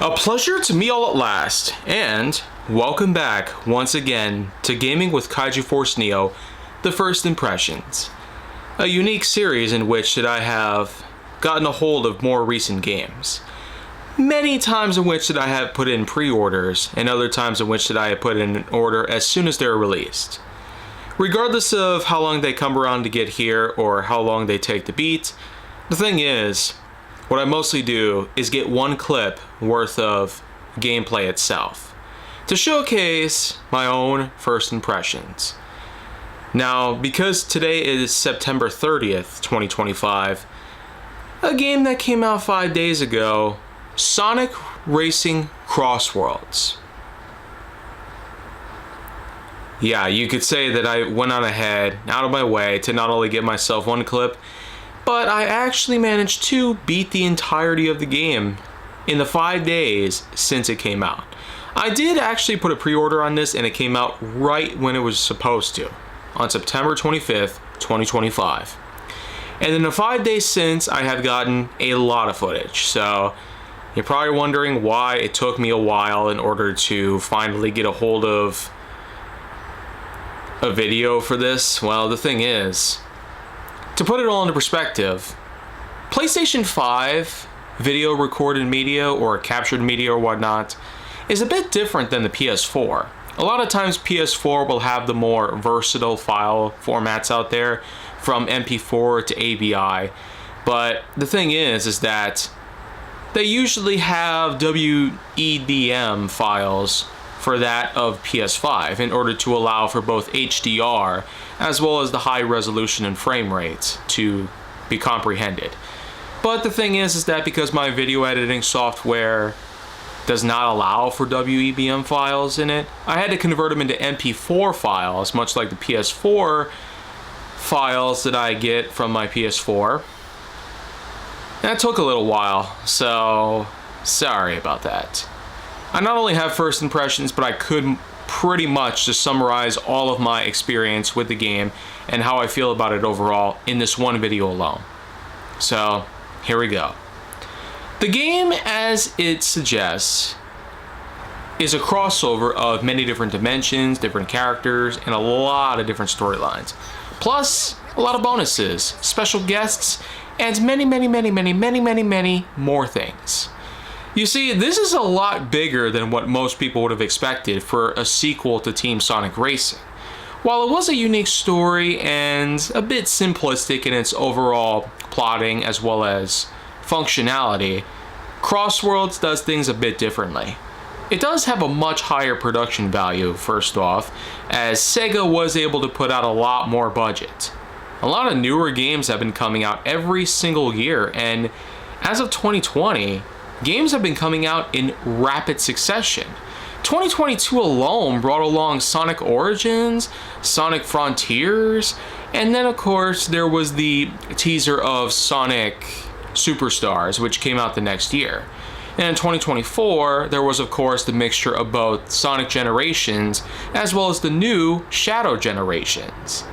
A pleasure to meet all at last, and welcome back once again to Gaming with Kaiju Force Neo, the First Impressions. A unique series in which that I have gotten a hold of more recent games. Many times in which that I have put in pre-orders, and other times in which that I have put in an order as soon as they're released. Regardless of how long they come around to get here or how long they take to beat, the thing is, what I mostly do is get one clip worth of gameplay itself to showcase my own first impressions. Now, because today is September 30th, 2025, a game that came out 5 days ago, Sonic Racing Crossworlds. Yeah, you could say that I went on ahead, out of my way, to not only get myself one clip, but I actually managed to beat the entirety of the game in the 5 days since it came out. I did actually put a pre-order on this and it came out right when it was supposed to, on September 25th, 2025. And in the 5 days since, I have gotten a lot of footage. So you're probably wondering why it took me a while in order to finally get a hold of a video for this. Well, the thing is, to put it all into perspective, PlayStation 5 video recorded media or captured media or whatnot is a bit different than the PS4. A lot of times PS4 will have the more versatile file formats out there, from MP4 to AVI, but the thing is that they usually have WEDM files for that of PS5 in order to allow for both HDR as well as the high resolution and frame rates to be comprehended. But the thing is that because my video editing software does not allow for WEBM files in it, I had to convert them into MP4 files, much like the PS4 files that I get from my PS4. That took a little while, so sorry about that. I not only have first impressions, but I could pretty much just summarize all of my experience with the game and how I feel about it overall in this one video alone. So, here we go. The game, as it suggests, is a crossover of many different dimensions, different characters, and a lot of different storylines. Plus, a lot of bonuses, special guests, and many more things. You see, this is a lot bigger than what most people would have expected for a sequel to Team Sonic Racing. While it was a unique story and a bit simplistic in its overall plotting as well as functionality, Crossworlds does things a bit differently. It does have a much higher production value, first off, as Sega was able to put out a lot more budget. A lot of newer games have been coming out every single year, and as of 2020, games have been coming out in rapid succession. 2022 alone brought along Sonic Origins, Sonic Frontiers, and then of course there was the teaser of Sonic Superstars, which came out the next year. And in 2024, there was of course the mixture of both Sonic Generations as well as the new Shadow Generations.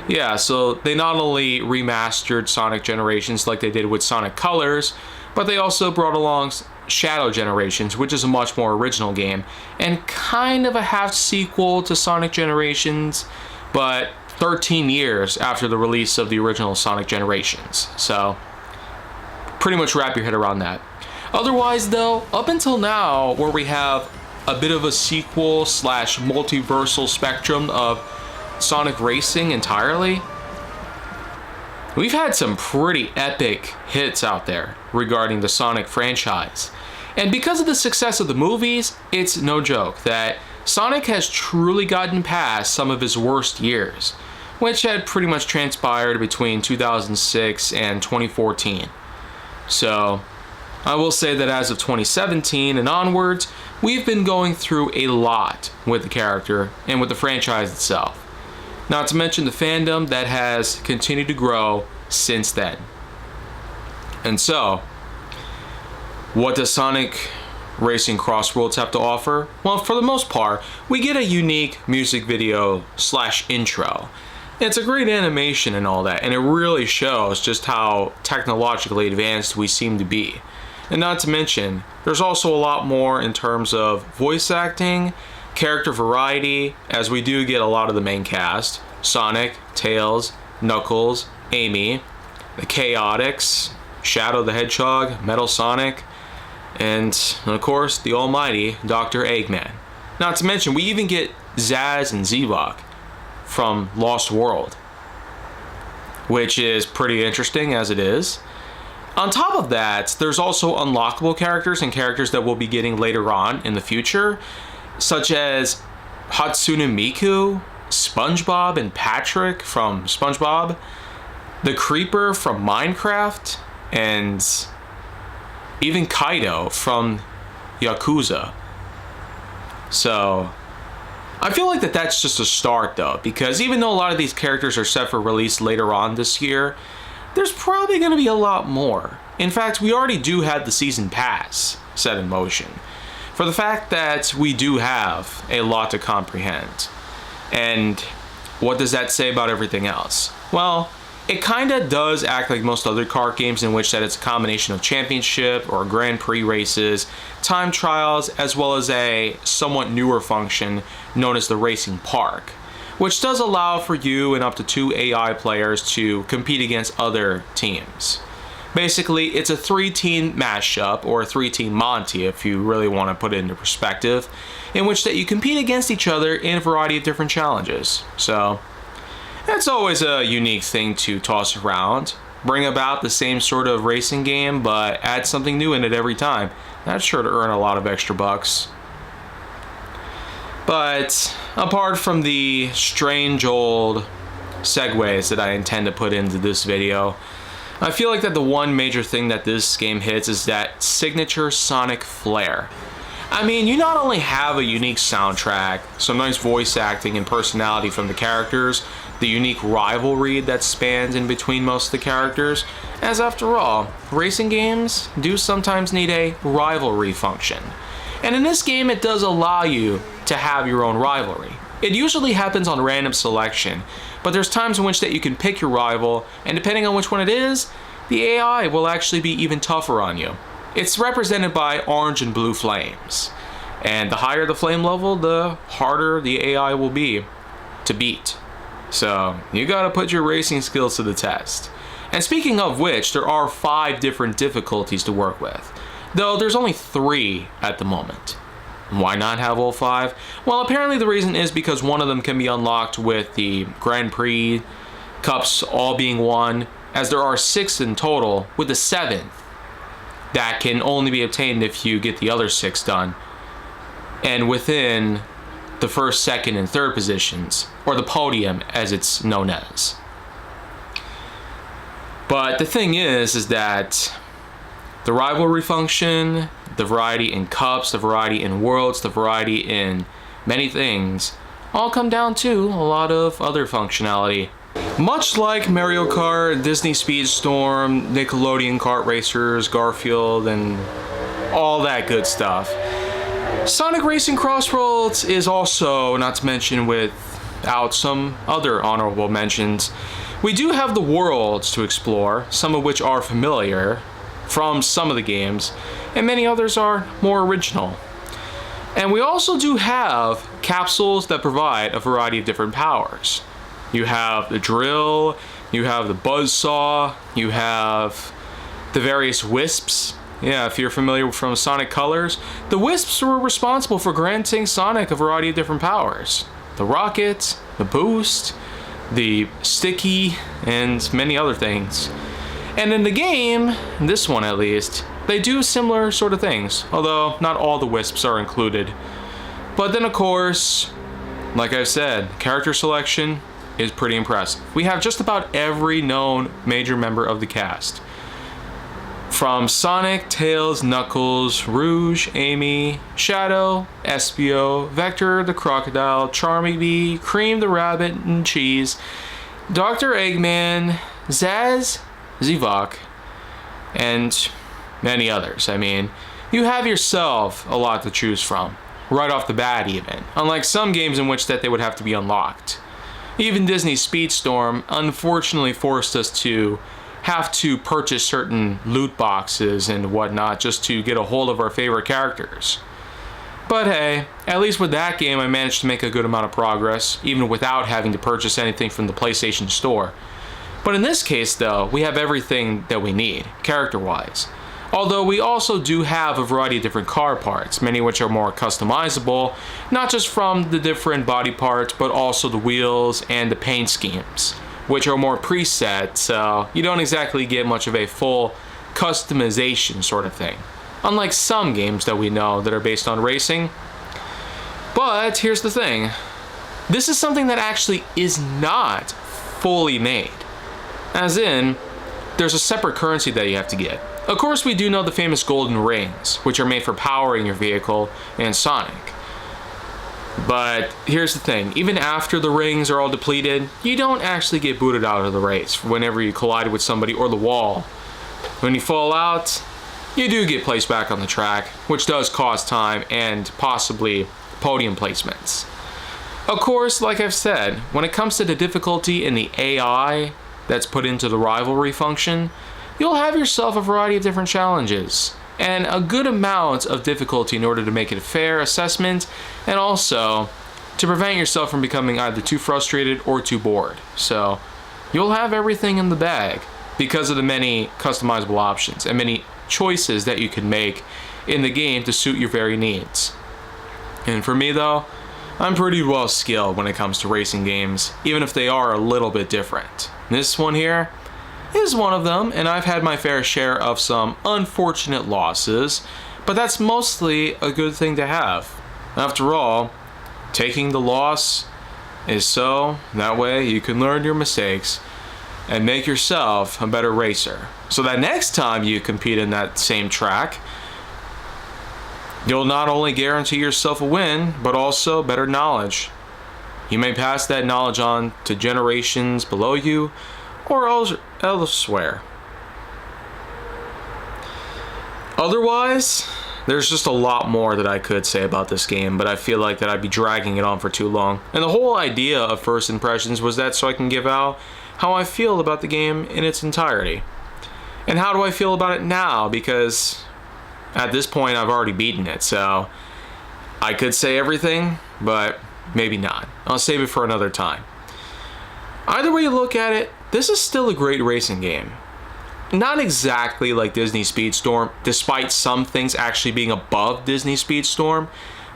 Yeah, so they not only remastered Sonic Generations like they did with Sonic Colors, but they also brought along Shadow Generations, which is a much more original game, and kind of a half sequel to Sonic Generations, but 13 years after the release of the original Sonic Generations. So, pretty much wrap your head around that. Otherwise though, up until now, where we have a bit of a sequel slash multiversal spectrum of Sonic Racing entirely, we've had some pretty epic hits out there regarding the Sonic franchise. And because of the success of the movies, it's no joke that Sonic has truly gotten past some of his worst years, which had pretty much transpired between 2006 and 2014. So, I will say that as of 2017 and onwards, we've been going through a lot with the character and with the franchise itself. Not to mention the fandom that has continued to grow since then. And so, what does Sonic Racing Crossworlds have to offer? Well, for the most part, we get a unique music video slash intro. It's a great animation and all that, and it really shows just how technologically advanced we seem to be. And not to mention, there's also a lot more in terms of voice acting, character variety, as we do get a lot of the main cast. Sonic, Tails, Knuckles, Amy, the Chaotix, Shadow the Hedgehog, Metal Sonic, and of course the almighty Dr. Eggman. Not to mention, we even get Zaz and Zevok from Lost World, which is pretty interesting as it is. On top of that, there's also unlockable characters and characters that we'll be getting later on in the future, such as Hatsune Miku, SpongeBob and Patrick from SpongeBob, the Creeper from Minecraft, and even Kaido from Yakuza. So I feel like that's just a start though, because even though a lot of these characters are set for release later on this year, there's probably going to be a lot more. In fact, we already do have the season pass set in motion, for the fact that we do have a lot to comprehend. And what does that say about everything else? Well, it kind of does act like most other kart games, in which that it's a combination of championship or Grand Prix races, time trials, as well as a somewhat newer function known as the Racing Park, which does allow for you and up to 2 AI players to compete against other teams. Basically, it's a 3-team mashup, or a 3-team Monty if you really want to put it into perspective, in which that you compete against each other in a variety of different challenges. So that's always a unique thing to toss around. Bring about the same sort of racing game, but add something new in it every time. That's sure to earn a lot of extra bucks. But apart from the strange old segues that I intend to put into this video, I feel like that the one major thing that this game hits is that signature Sonic flair. I mean, you not only have a unique soundtrack, some nice voice acting and personality from the characters, the unique rivalry that spans in between most of the characters, as after all, racing games do sometimes need a rivalry function. And in this game, it does allow you to have your own rivalry. It usually happens on random selection, but there's times in which that you can pick your rival, and depending on which one it is, the AI will actually be even tougher on you. It's represented by orange and blue flames, and the higher the flame level, the harder the AI will be to beat. So you gotta put your racing skills to the test. And speaking of which, there are 5 different difficulties to work with, though there's only 3 at the moment. Why not have all 5? Well, apparently the reason is because one of them can be unlocked with the Grand Prix Cups all being won, as there are 6 in total, with the 7th that can only be obtained if you get the other 6 done, and within the first, second, and third positions, or the podium as it's known as. But the thing is that the rivalry function, the variety in cups, the variety in worlds, the variety in many things, all come down to a lot of other functionality. Much like Mario Kart, Disney Speedstorm, Nickelodeon Kart Racers, Garfield, and all that good stuff, Sonic Racing Crossworlds is also, not to mention without some other honorable mentions, we do have the worlds to explore, some of which are familiar from some of the games, and many others are more original. And we also do have capsules that provide a variety of different powers. You have the drill, you have the buzzsaw, you have the various wisps. Yeah, if you're familiar from Sonic Colors, the wisps were responsible for granting Sonic a variety of different powers. The rocket, the boost, the sticky, and many other things. And in the game, this one at least, they do similar sort of things, although not all the wisps are included. But then of course, like I said, character selection is pretty impressive. We have just about every known major member of the cast. From Sonic, Tails, Knuckles, Rouge, Amy, Shadow, Espio, Vector the Crocodile, Charmy Bee, Cream the Rabbit and Cheese, Dr. Eggman, Zaz, Zevok, and many others. I mean, you have yourself a lot to choose from, right off the bat even, unlike some games in which that they would have to be unlocked. Even Disney Speedstorm unfortunately forced us to have to purchase certain loot boxes and whatnot just to get a hold of our favorite characters. But hey, at least with that game I managed to make a good amount of progress, even without having to purchase anything from the PlayStation Store. But in this case though, we have everything that we need, character-wise. Although we also do have a variety of different car parts, many of which are more customizable, not just from the different body parts, but also the wheels and the paint schemes, which are more preset, so you don't exactly get much of a full customization sort of thing. Unlike some games that we know that are based on racing. But here's the thing. This is something that actually is not fully made. As in, there's a separate currency that you have to get. Of course, we do know the famous golden rings, which are made for powering your vehicle and Sonic. But here's the thing, even after the rings are all depleted, you don't actually get booted out of the race whenever you collide with somebody or the wall. When you fall out, you do get placed back on the track, which does cost time and possibly podium placements. Of course, like I've said, when it comes to the difficulty in the AI that's put into the rivalry function, you'll have yourself a variety of different challenges and a good amount of difficulty in order to make it a fair assessment and also to prevent yourself from becoming either too frustrated or too bored. So you'll have everything in the bag because of the many customizable options and many choices that you can make in the game to suit your very needs. And for me though, I'm pretty well skilled when it comes to racing games, even if they are a little bit different. This one here is one of them, and I've had my fair share of some unfortunate losses, but that's mostly a good thing to have. After all, taking the loss is so that way you can learn your mistakes and make yourself a better racer. So that next time you compete in that same track, you'll not only guarantee yourself a win, but also better knowledge. You may pass that knowledge on to generations below you or elsewhere. Otherwise, there's just a lot more that I could say about this game, but I feel like that I'd be dragging it on for too long. And the whole idea of First Impressions was that so I can give out how I feel about the game in its entirety. And how do I feel about it now? Because at this point I've already beaten it, so I could say everything, but maybe not. I'll save it for another time. Either way you look at it, this is still a great racing game. Not exactly like Disney Speedstorm, despite some things actually being above Disney Speedstorm,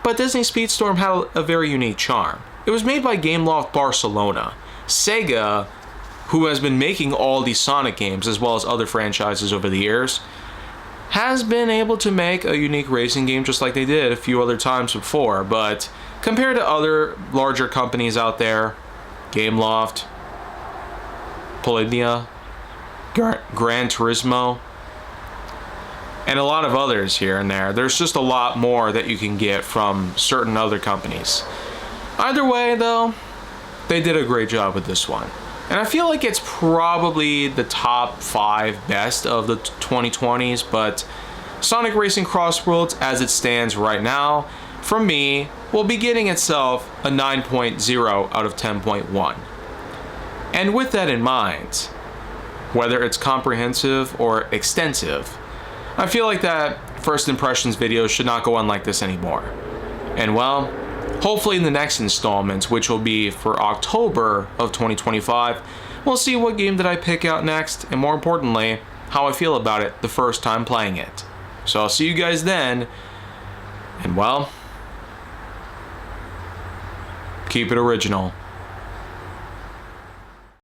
but Disney Speedstorm had a very unique charm. It was made by Gameloft Barcelona. Sega, who has been making all these Sonic games as well as other franchises over the years, has been able to make a unique racing game just like they did a few other times before, but compared to other larger companies out there, Gameloft, Polynia, Gran Turismo, and a lot of others here and there, there's just a lot more that you can get from certain other companies. Either way though, they did a great job with this one. And I feel like it's probably the top 5 best of the 2020s, but Sonic Racing Crossworlds as it stands right now, from me, will be getting itself a 9.0 out of 10.1. And with that in mind, whether it's comprehensive or extensive, I feel like that First Impressions videos should not go on like this anymore. And well, hopefully in the next installment, which will be for October of 2025, we'll see what game that I pick out next, and more importantly, how I feel about it the first time playing it. So I'll see you guys then, and well, keep it original.